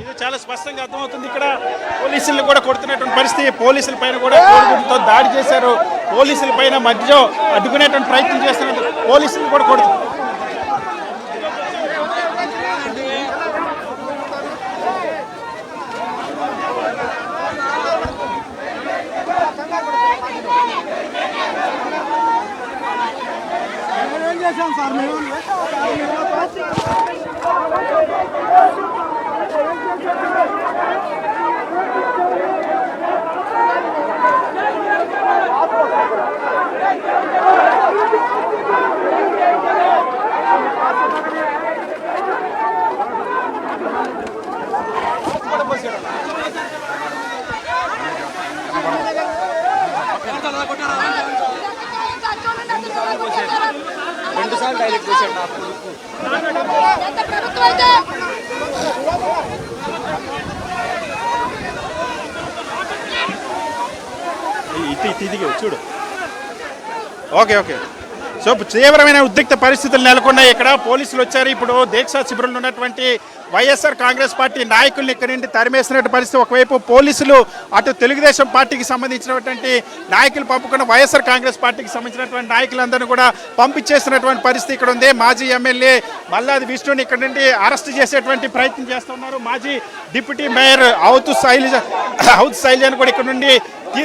ఇది చాలా స్పష్టంగా అర్థమవుతుంది. ఇక్కడ పోలీసులు కూడా కొడుతున్నటువంటి పరిస్థితి, పోలీసుల పైన కూడా కోడిగుడ్డుతో దాడి చేశారు. పోలీసుల పైన మధ్య అడ్డుకునేటువంటి ప్రయత్నం చేస్తున్నారు. పోలీసులు కూడా కొడుతున్నారు. రెండుసార్లు డైరెక్ట్ చేశాడు నా ఇదిగే చూడు. Okay okay. సో తీవ్రమైన ఉద్రిక్త పరిస్థితులు నెలకొన్నాయి. ఇక్కడ పోలీసులు వచ్చారు. ఇప్పుడు దీక్షా శిబిరంలో ఉన్నటువంటి వైఎస్ఆర్ కాంగ్రెస్ పార్టీ నాయకుల్ని ఇక్కడి నుండి తరిమేసినటువంటి పరిస్థితి. ఒకవైపు పోలీసులు అటు తెలుగుదేశం పార్టీకి సంబంధించినటువంటి నాయకులు పంపుకున్న వైఎస్ఆర్ కాంగ్రెస్ పార్టీకి సంబంధించినటువంటి నాయకులందరినీ కూడా పంపించేసినటువంటి పరిస్థితి ఇక్కడ ఉంది. మాజీ ఎమ్మెల్యే మల్లాది విష్ణుని ఇక్కడ నుండి అరెస్ట్ చేసేటువంటి ప్రయత్నం చేస్తున్నారు. మాజీ డిప్యూటీ మేయర్ హౌత్ శైలజాని కూడా ఇక్కడ నుండి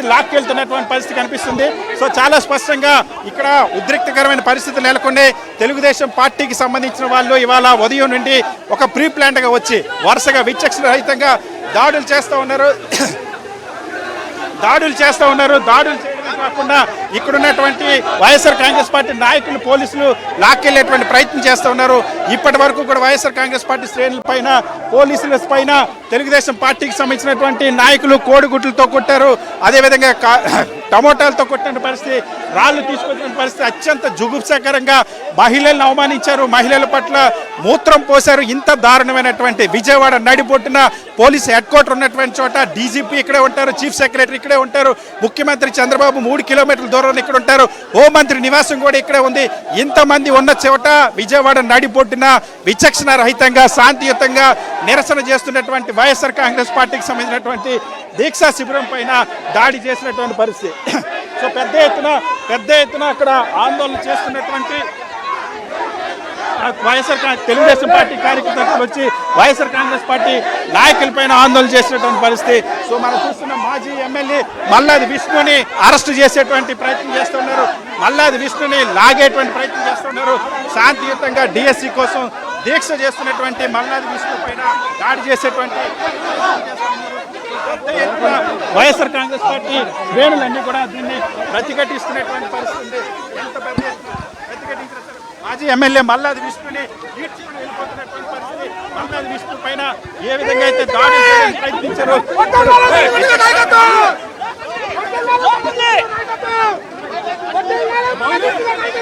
లాక్కెళ్తున్నటువంటి పరిస్థితి కనిపిస్తుంది. సో చాలా స్పష్టంగా ఇక్కడ ఉద్రిక్తకరమైన పరిస్థితులు నెలకొండే. తెలుగుదేశం పార్టీకి సంబంధించిన వాళ్ళు ఇవాళ ఉదయం నుండి ఒక ప్రీ ప్లాన్డ్గా వచ్చి వరుసగా విచక్షణ రహితంగా దాడులు చేస్తూ ఉన్నారు. దాడులు చేయడమే కాకుండా ఇక్కడున్నటువంటి వైఎస్ఆర్ కాంగ్రెస్ పార్టీ నాయకులు పోలీసులు లాక్కెళ్లేటువంటి ప్రయత్నం చేస్తూ ఉన్నారు. ఇప్పటి వరకు కూడా వైఎస్ఆర్ కాంగ్రెస్ పార్టీ శ్రేణుల పైన, పోలీసుల పైన తెలుగుదేశం పార్టీకి సంబంధించినటువంటి నాయకులు కోడిగుడ్లతో కొట్టారు. అదేవిధంగా టమోటాలతో కొట్టిన పరిస్థితి, రాళ్లు తీసుకొచ్చిన పరిస్థితి, అత్యంత జుగుప్సకరంగా మహిళలను అవమానించారు. మహిళల పట్ల మూత్రం పోశారు. ఇంత దారుణమైనటువంటి విజయవాడ నడిబొట్టున పోలీస్ హెడ్ క్వార్టర్ ఉన్నటువంటి చోట డీజీపీ ఇక్కడే ఉంటారు, చీఫ్ సెక్రటరీ ఇక్కడే ఉంటారు, ముఖ్యమంత్రి చంద్రబాబు 3 కిలోమీటర్ల దూరంలో ఇక్కడ ఉంటారు, హోంమంత్రి నివాసం కూడా ఇక్కడే ఉంది. ఇంతమంది ఉన్న చోట విజయవాడ నడిబొట్టున విచక్షణ రహితంగా శాంతియుతంగా నిరసన చేస్తున్నటువంటి వైఎస్ఆర్ కాంగ్రెస్ పార్టీకి సంబంధించినటువంటి దీక్షా శిబిరం పైన దాడి చేసినటువంటి పరిస్థితి. సో పెద్ద ఎత్తున అక్కడ ఆందోళన చేస్తున్నటువంటి తెలుగుదేశం పార్టీ కార్యకర్తలు వచ్చి వైఎస్ఆర్ కాంగ్రెస్ పార్టీ నాయకులపైన ఆందోళన చేసినటువంటి పరిస్థితి. సో మనం చూస్తున్న మాజీ ఎమ్మెల్యే మల్లాది విష్ణుని అరెస్టు చేసేటువంటి ప్రయత్నం చేస్తున్నారు. మల్లాది విష్ణుని లాగేటువంటి ప్రయత్నం చేస్తున్నారు. శాంతియుతంగా డిఎస్సి కోసం దీక్ష చేస్తున్నటువంటి మల్లాది విష్ణు పైన దాడి చేసేటువంటి వైఎస్ఆర్ కాంగ్రెస్ పార్టీ శ్రేణులన్నీ కూడా దీన్ని ప్రతిఘటిస్తున్నటువంటి పరిస్థితి. ఎంత ప్రతిఘటించిన మాజీ ఎమ్మెల్యే మల్లాది విష్ణుని ఈడ్చుకుని వెళ్ళిపోతున్నటువంటి పరిస్థితి. మల్లాది విష్ణు పైన ఏ విధంగా అయితే దాడి చేయడానికి ప్రయత్నించారు,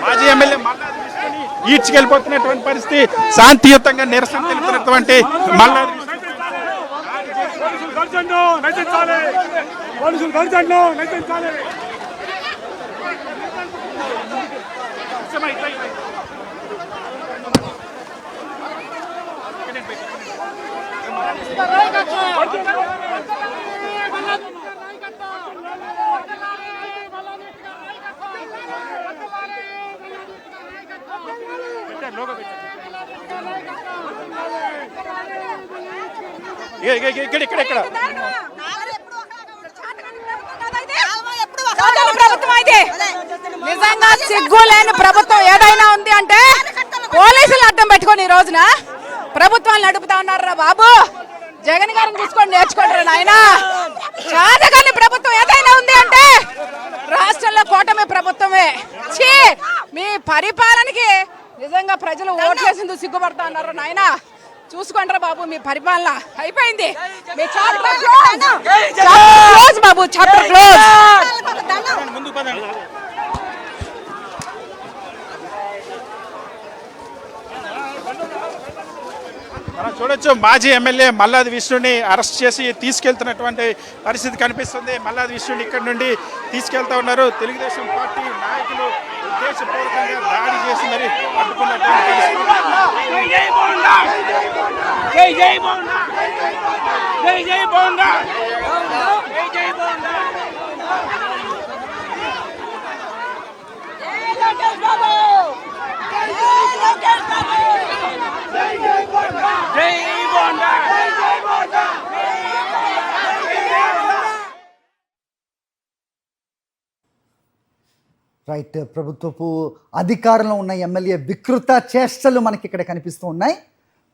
మాజీ ఎమ్మెల్యే మల్లాది విష్ణుని ఈడ్చుకెళ్ళిపోతున్నటువంటి పరిస్థితి. శాంతియుతంగా నిరసన తెలుపుతున్నటువంటి మల్లాది విష్ణు ఇక్కడ ప్రభుత్వం అయితే నిజంగా సిగ్గు లేని ప్రభుత్వం ఏదైనా ఉంది అంటే పోలీసులు అడ్డం పెట్టుకొని ఈ రోజున ప్రభుత్వాలు నడుపుతా ఉన్నారా బాబు. జగన్ గారిని చూసుకొని నేర్చుకుంటారు నాయన. చాదగాని ప్రభుత్వం ఏదైనా ఉంది అంటే రాష్ట్రంలో కూటమి ప్రభుత్వమే. మీ పరిపాలనకి నిజంగా ప్రజలు ఓట్లేసింది సిగ్గుపడతా ఉన్నారు నాయన. చూసుకుంటారా బాబు, మీ పరిపాలన అయిపోయింది. మీ చాప్టర్ క్లోజ్ బాబు, చాప్టర్ క్లోజ్. మనం చూడొచ్చు మాజీ ఎమ్మెల్యే మల్లాది విష్ణుని అరెస్ట్ చేసి తీసుకెళ్తున్నటువంటి పరిస్థితి కనిపిస్తుంది. మల్లాది విష్ణుని ఇక్కడ నుండి తీసుకెళ్తా ఉన్నారు. తెలుగుదేశం పార్టీ నాయకులు ఉద్దేశపూర్వకంగా దాడి చేసి మరి అడ్డుకున్నటువంటి పరిస్థితి. జై జై బోండా జై జై బోండా రైట్, ప్రభుత్వపు అధికారంలో ఉన్న ఎమ్మెల్యే వికృత చేష్టలు మనకి ఇక్కడ కనిపిస్తూ ఉన్నాయి.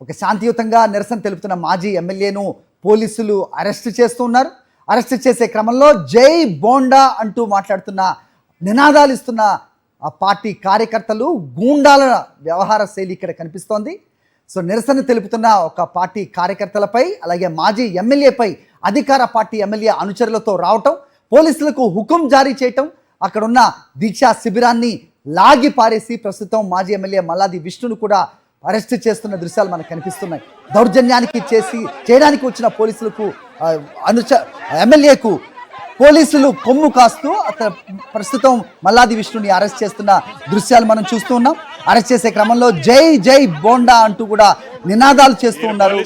ఒక శాంతియుతంగా నిరసన తెలుపుతున్న మాజీ ఎమ్మెల్యేను పోలీసులు అరెస్ట్ చేస్తూ ఉన్నారు. అరెస్ట్ చేసే క్రమంలో జై బోండా అంటూ మాట్లాడుతున్న, నినాదాలు ఇస్తున్న ఆ పార్టీ కార్యకర్తలు, గూండాల వ్యవహార శైలి ఇక్కడ కనిపిస్తోంది. సో నిరసన తెలుపుతున్న ఒక పార్టీ కార్యకర్తలపై, అలాగే మాజీ ఎమ్మెల్యేపై అధికార పార్టీ ఎమ్మెల్యే అనుచరులతో రావటం, పోలీసులకు హుకుం జారీ చేయటం, అక్కడున్న దీక్షా శిబిరాన్ని లాగి పారేసి ప్రస్తుతం మాజీ ఎమ్మెల్యే మల్లాది విష్ణును కూడా అరెస్ట్ చేస్తున్న దృశ్యాలు మనకు కనిపిస్తున్నాయి. దౌర్జన్యానికి చేయడానికి వచ్చిన పోలీసులకు ఎమ్మెల్యేకు పోలీసులు కొమ్ము కాస్తూ ప్రస్తుతం మల్లాది విష్ణుని అరెస్ట్ చేస్తున్న దృశ్యాలు మనం చూస్తూ ఉన్నాం. అరెస్ట్ చేసే క్రమంలో జై జై బోండా అంటూ కూడా నినాదాలు చేస్తూ ఉన్నారు.